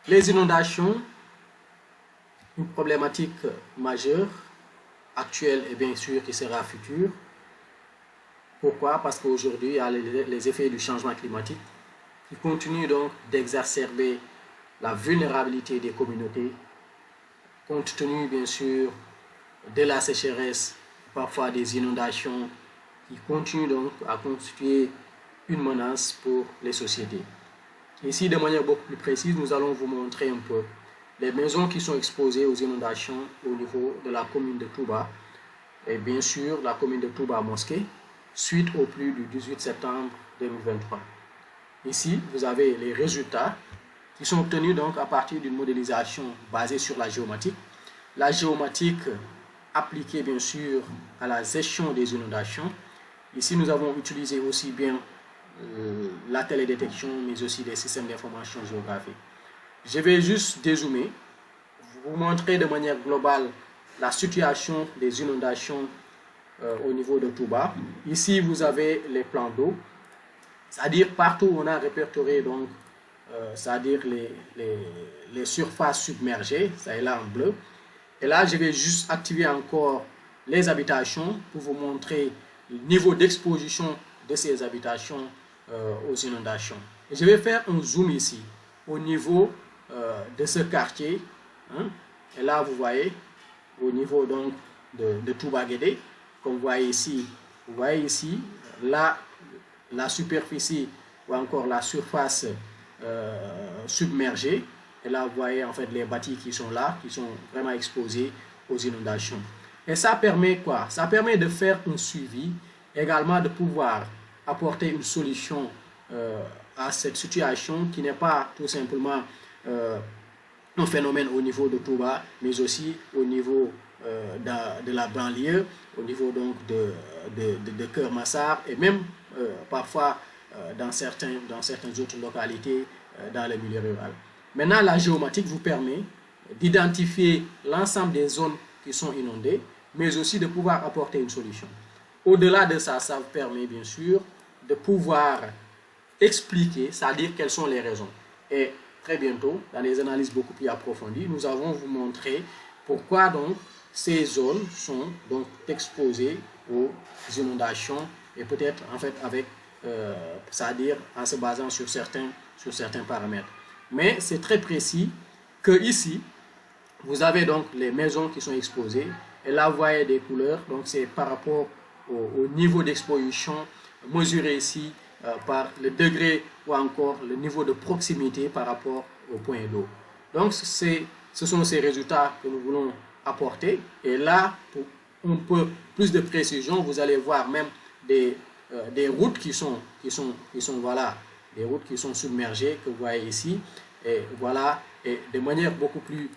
Les inondations, une problématique majeure, actuelle et bien sûr qui sera future. Pourquoi? Parce qu'aujourd'hui, il y a les effets du changement climatique qui continuent donc d'exacerber la vulnérabilité des communautés, compte tenu bien sûr de la sécheresse, parfois des inondations, qui continuent donc à constituer une menace pour les sociétés. Ici, de manière beaucoup plus précise, nous allons vous montrer un peu les maisons qui sont exposées aux inondations au niveau de la commune de Touba et bien sûr la commune de Touba Mosquée suite aux pluies du 18 septembre 2023. Ici, vous avez les résultats qui sont obtenus donc à partir d'une modélisation basée sur la géomatique. La géomatique appliquée bien sûr à la gestion des inondations. Ici, nous avons utilisé aussi bien la télédétection, mais aussi des systèmes d'information géographique. Je vais juste dézoomer, vous montrer de manière globale la situation des inondations au niveau de Touba. Ici, vous avez les plans d'eau, c'est-à-dire partout où on a répertorié donc, c'est-à-dire les surfaces submergées, ça est là en bleu. Et là, je vais juste activer encore les habitations pour vous montrer le niveau d'exposition de ces habitations aux inondations. Et je vais faire un zoom ici au niveau de ce quartier. Hein. Et là, vous voyez, au niveau donc de Touba Guédé, comme vous voyez ici, là, la superficie ou encore la surface submergée. Et là, vous voyez en fait les bâtis qui sont là, qui sont vraiment exposés aux inondations. Et ça permet quoi? Ça permet de faire un suivi, également de pouvoir apporter une solution à cette situation qui n'est pas tout simplement un phénomène au niveau de Touba, mais aussi au niveau de la banlieue, au niveau donc de Keur Massar et même parfois dans certaines autres localités dans le milieu rural. Maintenant, la géomatique vous permet d'identifier l'ensemble des zones qui sont inondées, mais aussi de pouvoir apporter une solution. Au-delà de ça, ça vous permet bien sûr de pouvoir expliquer, c'est-à-dire quelles sont les raisons. Et très bientôt, dans des analyses beaucoup plus approfondies, nous allons vous montrer pourquoi donc ces zones sont donc exposées aux inondations et peut-être en fait avec, c'est-à-dire en se basant sur certains paramètres. Mais c'est très précis que ici, vous avez donc les maisons qui sont exposées et là vous voyez des couleurs, donc c'est par rapport au niveau d'exposition mesuré ici par le degré ou encore le niveau de proximité par rapport au point d'eau. Donc ce sont ces résultats que nous voulons apporter et là pour un peu plus de précision vous allez voir même des routes qui sont voilà, des routes qui sont submergées que vous voyez ici et voilà, et de manière beaucoup plus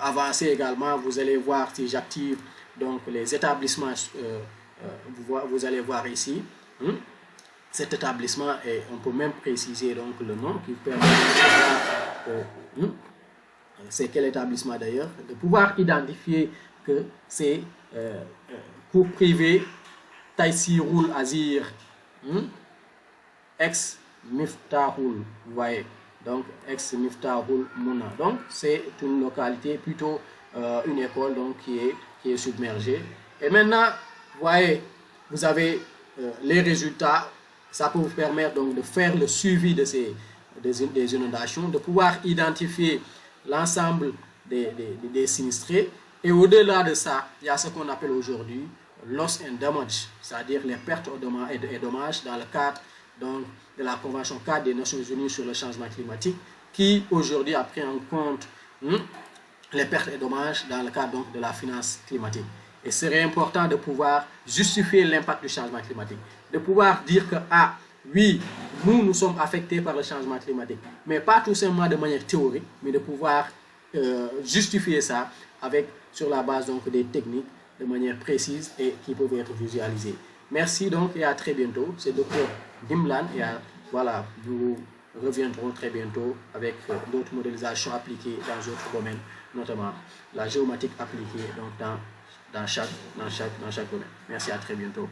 avancée également vous allez voir si j'active donc les établissements vous allez voir ici cet établissement et on peut même préciser donc le nom qui permet de voir c'est quel établissement d'ailleurs, de pouvoir identifier que c'est cours privé Taïsiroul Azir ex Miftahoul, vous voyez, donc ex Miftahoul Mouna. Donc c'est une localité, plutôt une école donc qui est submergée. Et maintenant, vous voyez, vous avez les résultats. Ça peut vous permettre donc de faire le suivi de des inondations, de pouvoir identifier l'ensemble des sinistrés. Et au-delà de ça, il y a ce qu'on appelle aujourd'hui loss and damage, c'est-à-dire les pertes et dommages dans le cadre donc, de la Convention 4 des Nations Unies sur le changement climatique, qui aujourd'hui a pris en compte les pertes et dommages dans le cadre donc, de la finance climatique. Et il serait important de pouvoir justifier l'impact du changement climatique, de pouvoir dire que, ah, oui, nous sommes affectés par le changement climatique, mais pas tout simplement de manière théorique, mais de pouvoir justifier ça sur la base donc, des techniques de manière précise et qui peuvent être visualisées. Merci donc et à très bientôt. C'est Dr Dimlan et voilà, nous reviendrons très bientôt avec d'autres modélisations appliquées dans d'autres domaines, notamment la géomatique appliquée donc dans chaque domaine. Merci, à très bientôt.